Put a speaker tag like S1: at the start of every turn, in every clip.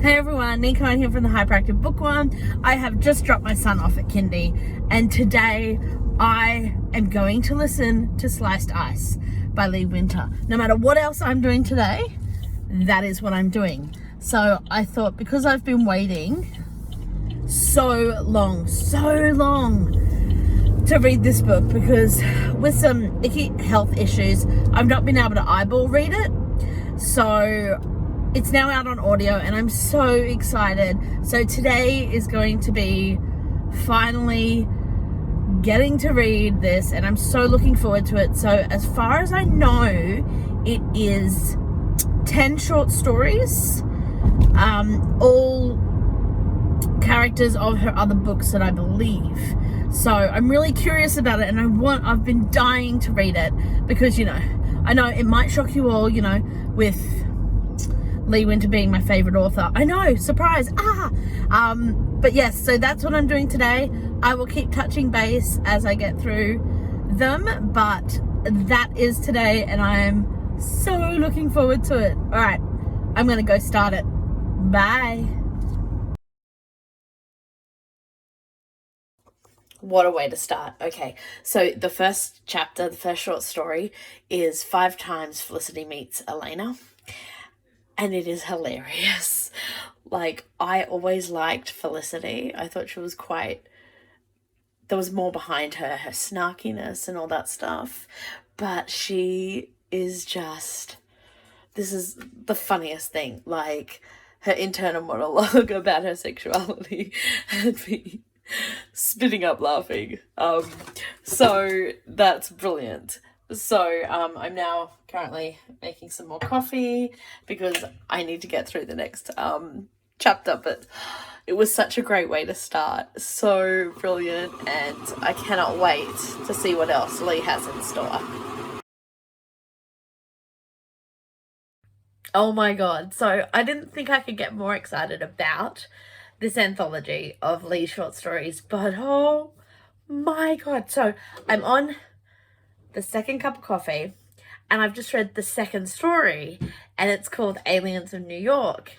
S1: Hey everyone, Neen here from the Hyperactive Bookworm. I have just dropped my son off at kindy, and today I am going to listen to Sliced Ice by Lee Winter. No matter what else I'm doing today, that is what I'm doing. So I thought, because I've been waiting so long to read this book, because with some icky health issues, I've not been able to eyeball read it. So it's now out on audio and I'm so excited. So today is going to be finally getting to read this, and I'm so looking forward to it. So as far as I know, it is 10 short stories, all characters of her other books that I believe. So I'm really curious about it, and I've been dying to read it because, I know it might shock you all, with Lee Winter being my favorite author. I know, surprise. But yes, so that's what I'm doing today. I will keep touching base as I get through them, but that is today, and I am so looking forward to it. All right, I'm gonna go start it. Bye. What a way to start. Okay, so the first chapter, the first short story, is 5 times Felicity meets Elena. And it is hilarious. Like, I always liked Felicity. I thought she was there was more behind her snarkiness and all that stuff. But she is this is the funniest thing. Like, her internal monologue about her sexuality had me spitting up laughing. So that's brilliant. So I'm now currently making some more coffee because I need to get through the next chapter, but it was such a great way to start. So brilliant, and I cannot wait to see what else Lee has in store. Oh my god, so I didn't think I could get more excited about this anthology of Lee's short stories, but oh my god. So I'm on the second cup of coffee, and I've just read the second story, and it's called Aliens of New York.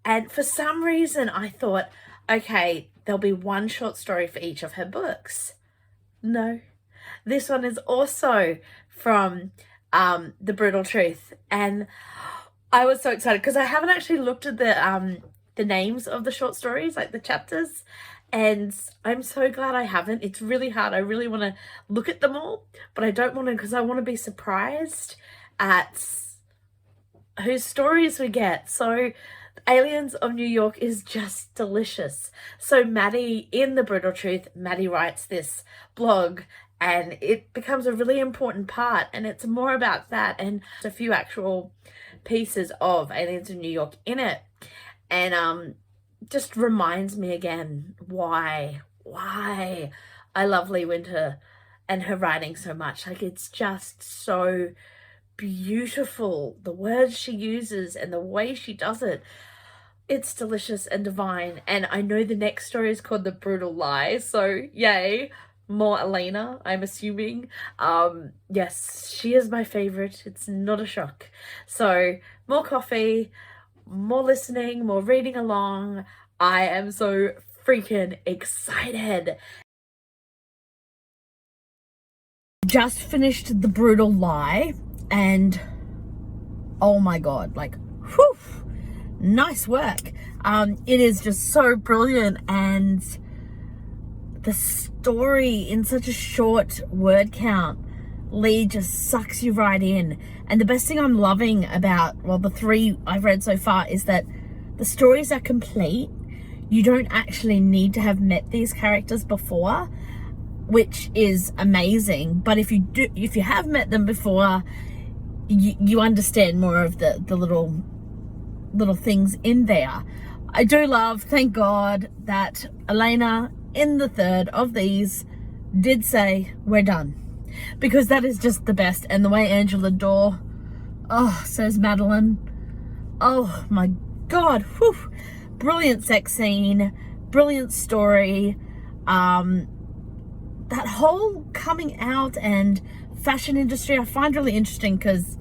S1: And for some reason I thought, okay, there'll be one short story for each of her books. No, this one is also from The Brutal Truth, and I was so excited because I haven't actually looked at the names of the short stories, like the chapters, and I'm so glad I haven't. It's really hard. I really want to look at them all, but I don't want to, because I want to be surprised at whose stories we get. So Aliens of New York is just delicious. So Maddie, in The Brutal Truth, Maddie writes this blog, and it becomes a really important part, and it's more about that and a few actual pieces of Aliens of New York in it. And just reminds me again why I love Lee Winter and her writing so much. Like, it's just so beautiful, the words she uses and the way she does it. It's delicious and divine. And I know the next story is called The Brutal Lie, so yay, more Elena, I'm assuming. Yes, she is my favorite. It's not a shock. So more coffee, more listening, more reading along. I am so freaking excited. Just finished The Brutal Lie, and oh my god, like, whew, nice work. It is just so brilliant, and the story in such a short word count, Lee just sucks you right in. And the best thing I'm loving about, well, the 3 I've read so far, is that the stories are complete. You don't actually need to have met these characters before, which is amazing. But if you have met them before, you understand more of the little things in there. I do love, thank God, that Elena in the 3rd of these did say, we're done. Because that is just the best. And the way Angela Dorr, says Madeline, oh my god, whew. Brilliant sex scene, brilliant story. That whole coming out and fashion industry I find really interesting, because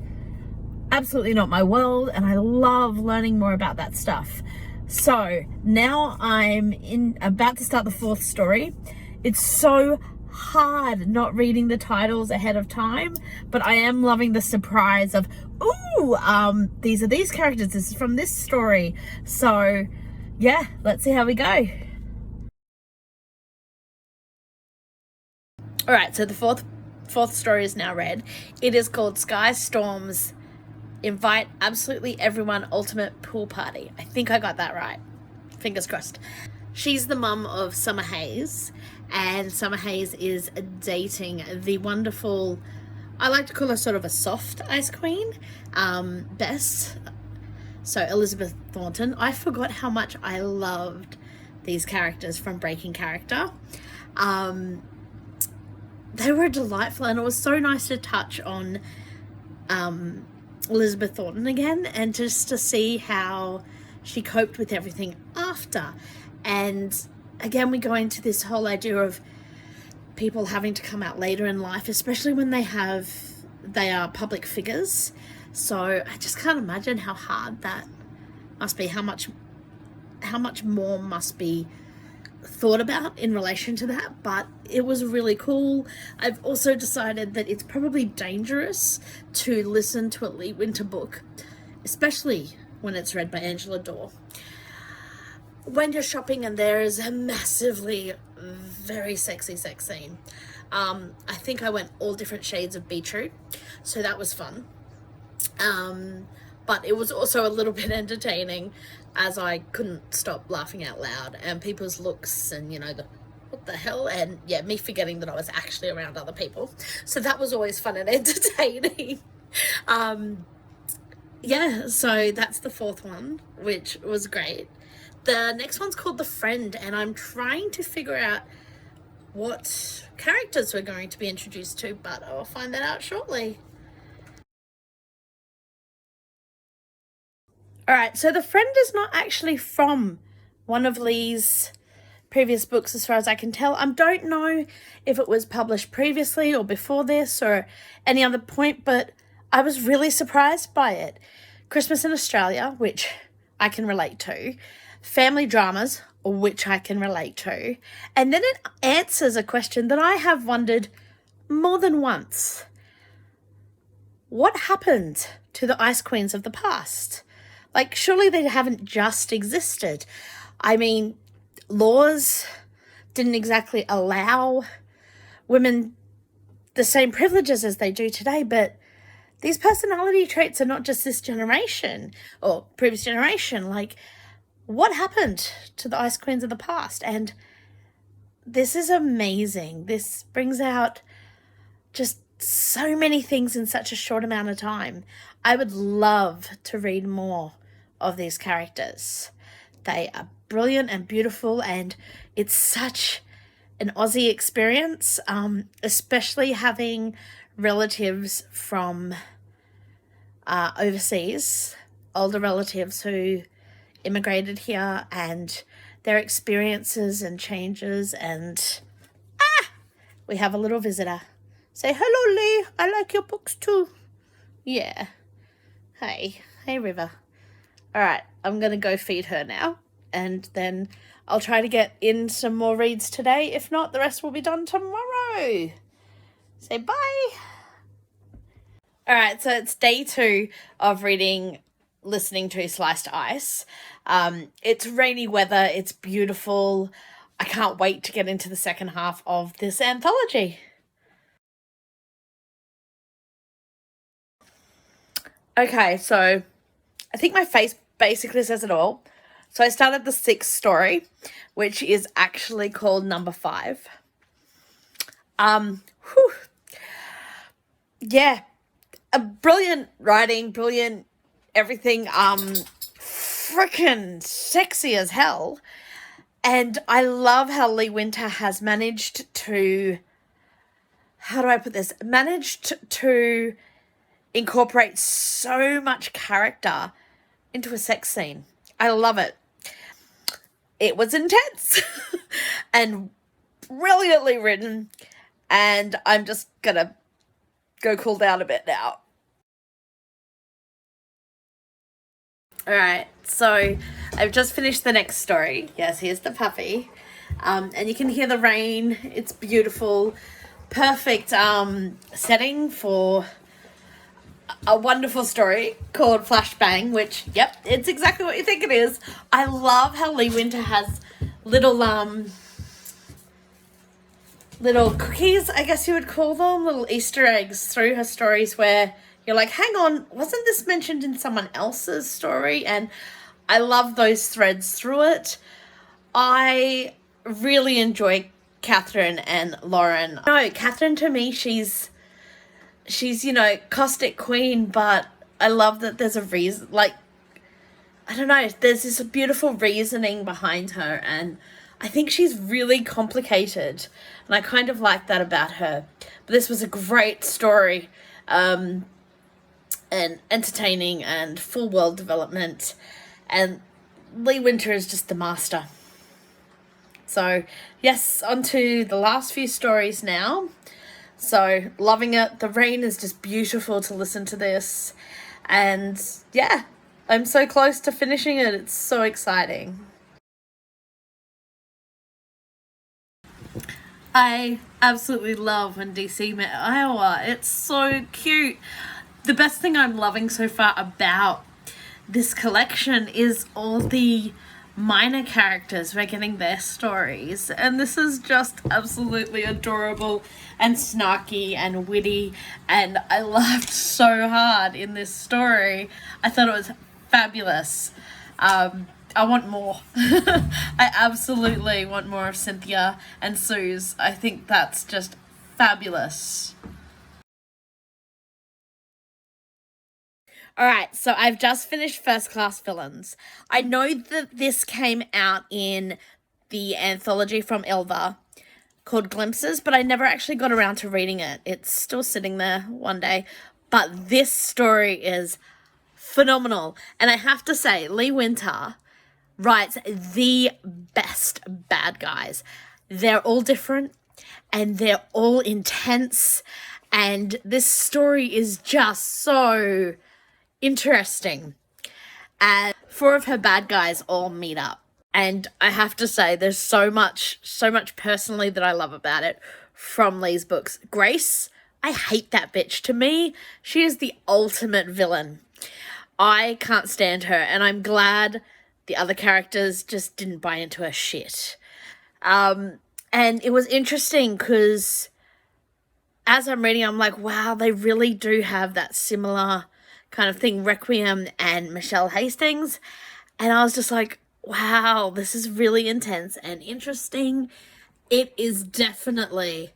S1: absolutely not my world, and I love learning more about that stuff. So now I'm about to start the fourth story. It's so hard not reading the titles ahead of time, but I am loving the surprise of, ooh, these are these characters, this is from this story. So yeah, let's see how we go. All right, so the fourth story is now read. It is called Sky Storm's Invite Absolutely Everyone Ultimate Pool Party. I think I got that right. Fingers crossed. She's the mum of Summer Hayes, and Summer Hayes is dating the wonderful, I like to call her sort of a soft ice queen, Bess. So Elizabeth Thornton. I forgot how much I loved these characters from Breaking Character. They were delightful, and it was so nice to touch on Elizabeth Thornton again, and just to see how she coped with everything after. And again, we go into this whole idea of people having to come out later in life, especially when they are public figures. So I just can't imagine how hard that must be, how much more must be thought about in relation to that. But it was really cool. I've also decided that it's probably dangerous to listen to a Lee Winter book, especially when it's read by Angela Dorr, when you're shopping and there is a massively very sexy sex scene. I think I went all different shades of beetroot, so that was fun. But it was also a little bit entertaining, as I couldn't stop laughing out loud, and people's looks and, what the hell, and yeah, me forgetting that I was actually around other people. So that was always fun and entertaining. Yeah, so that's the fourth one, which was great. The next one's called The Friend, and I'm trying to figure out what characters we're going to be introduced to, but I'll find that out shortly. All right, so The Friend is not actually from one of Lee's previous books, as far as I can tell. I don't know if it was published previously or before this or any other point, but I was really surprised by it. Christmas in Australia, which I can relate to. Family dramas, which I can relate to. And then it answers a question that I have wondered more than once. What happened to the ice queens of the past? Like, surely they haven't just existed. I mean, laws didn't exactly allow women the same privileges as they do today, but these personality traits are not just this generation or previous generation. Like, what happened to the ice queens of the past? And this is amazing. This brings out just so many things in such a short amount of time. I would love to read more of these characters. They are brilliant and beautiful, and it's such an Aussie experience, especially having relatives from overseas, older relatives who immigrated here, and their experiences and changes. And we have a little visitor. Say hello, Lee. I like your books too. Yeah. Hey River. All right, I'm gonna go feed her now, and then I'll try to get in some more reads today. If not, the rest will be done tomorrow. Say bye. All right, so it's day 2 of listening to Sliced Ice. It's rainy weather. It's beautiful. I can't wait to get into the second half of this anthology. Okay, so I think my face basically says it all. So I started the 6th story, which is actually called Number 5. Yeah, a brilliant writing, brilliant everything, freaking sexy as hell. And I love how Lee Winter has managed to, how do I put this? Managed to incorporate so much character into a sex scene. I love it. It was intense and brilliantly written, and I'm just gonna go cool down a bit now. All right, so I've just finished the next story. Yes, here's the puppy. And you can hear the rain. It's beautiful. Perfect setting for a wonderful story called Flashbang, which, yep, it's exactly what you think it is. I love how Lee Winter has little cookies, I guess you would call them, little Easter eggs through her stories where you're like, hang on, wasn't this mentioned in someone else's story? And I love those threads through it. I really enjoy Catherine and Lauren. No, Catherine, to me, she's caustic queen, but I love that there's a reason, like, I don't know, there's this beautiful reasoning behind her, and I think she's really complicated, and I kind of like that about her. But this was a great story, and entertaining and full world development, and Lee Winter is just the master. So, yes, on to the last few stories now. So, loving it. The rain is just beautiful to listen to this. And, yeah, I'm so close to finishing it. It's so exciting. I absolutely love when DC met Iowa. It's so cute. The best thing I'm loving so far about this collection is all the minor characters. We're getting their stories, and this is just absolutely adorable and snarky and witty, and I laughed so hard in this story. I thought it was fabulous. I want more. I absolutely want more of Cynthia and Suze. I think that's just fabulous. All right, so I've just finished First Class Villains. I know that this came out in the anthology from Elva called Glimpses, but I never actually got around to reading it. It's still sitting there one day. But this story is phenomenal. And I have to say, Lee Winter writes the best bad guys. They're all different and they're all intense. And this story is just so interesting. And four of her bad guys all meet up. And I have to say, there's so much personally that I love about it from Lee's books. Grace, I hate that bitch. To me, she is the ultimate villain. I can't stand her, and I'm glad the other characters just didn't buy into her shit. And it was interesting because as I'm reading, I'm like, wow, they really do have that similar kind of thing, Requiem and Michelle Hastings. And I was just like, wow, this is really intense and interesting. It is definitely,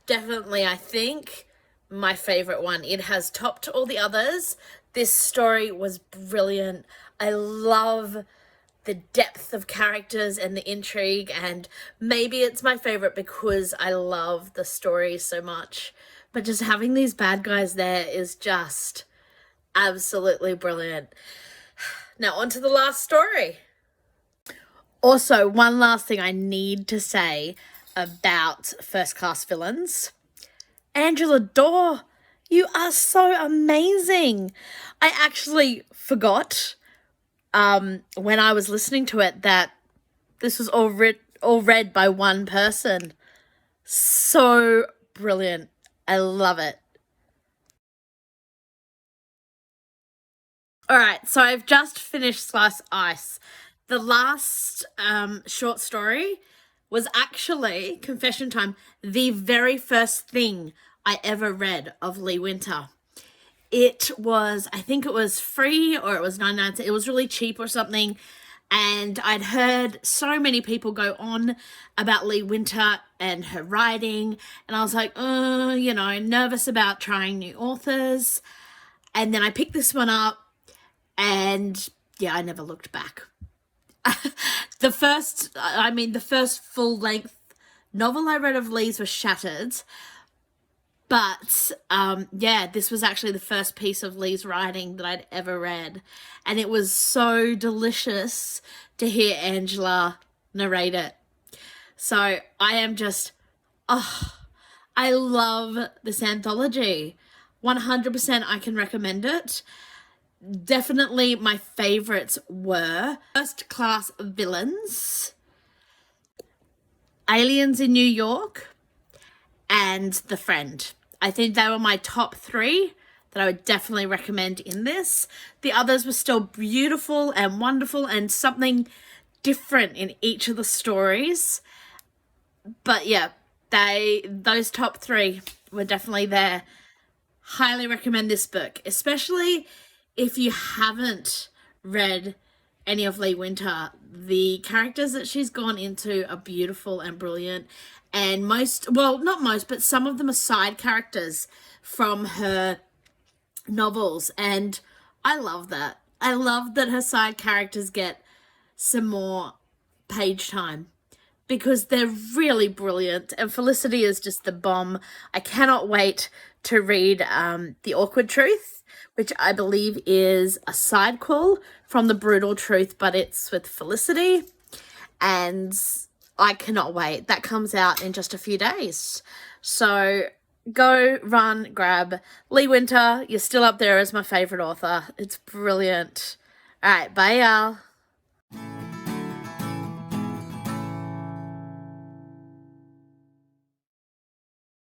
S1: I think, my favorite one. It has topped all the others. This story was brilliant. I love the depth of characters and the intrigue, and maybe it's my favorite because I love the story so much. But just having these bad guys there is just absolutely brilliant. Now on to the last story. Also, one last thing I need to say about First Class Villains. Angela Dorr, you are so amazing. I actually forgot when I was listening to it that this was all read by one person. So brilliant. I love it. All right, so I've just finished Slice Ice. The last short story was actually, confession time, the very first thing I ever read of Lee Winter. It was, I think it was free or it was 99 cents. It was really cheap or something. And I'd heard so many people go on about Lee Winter and her writing. And I was like, nervous about trying new authors. And then I picked this one up and yeah, I never looked back. The first full length novel I read of Lee's was Shattered. But, this was actually the first piece of Lee's writing that I'd ever read. And it was so delicious to hear Angela narrate it. So I am just, I love this anthology. 100% I can recommend it. definitely my favorites were First Class Villains, Aliens in New York, and The Friend. I think they were my top 3 that I would definitely recommend in this. The others were still beautiful and wonderful and something different in each of the stories. But yeah, those top 3 were definitely there. Highly recommend this book, especially if you haven't read any of Lee Winter. The characters that she's gone into are beautiful and brilliant, and not most, but some of them are side characters from her novels, and I love that. I love that her side characters get some more page time because they're really brilliant, and Felicity is just the bomb. I cannot wait to read The Awkward Truth, which I believe is a sidequel from The Brutal Truth, but it's with Felicity, and I cannot wait. That comes out in just a few days. So go, run, grab Lee Winter. You're still up there as my favorite author. It's brilliant. All right, bye, y'all.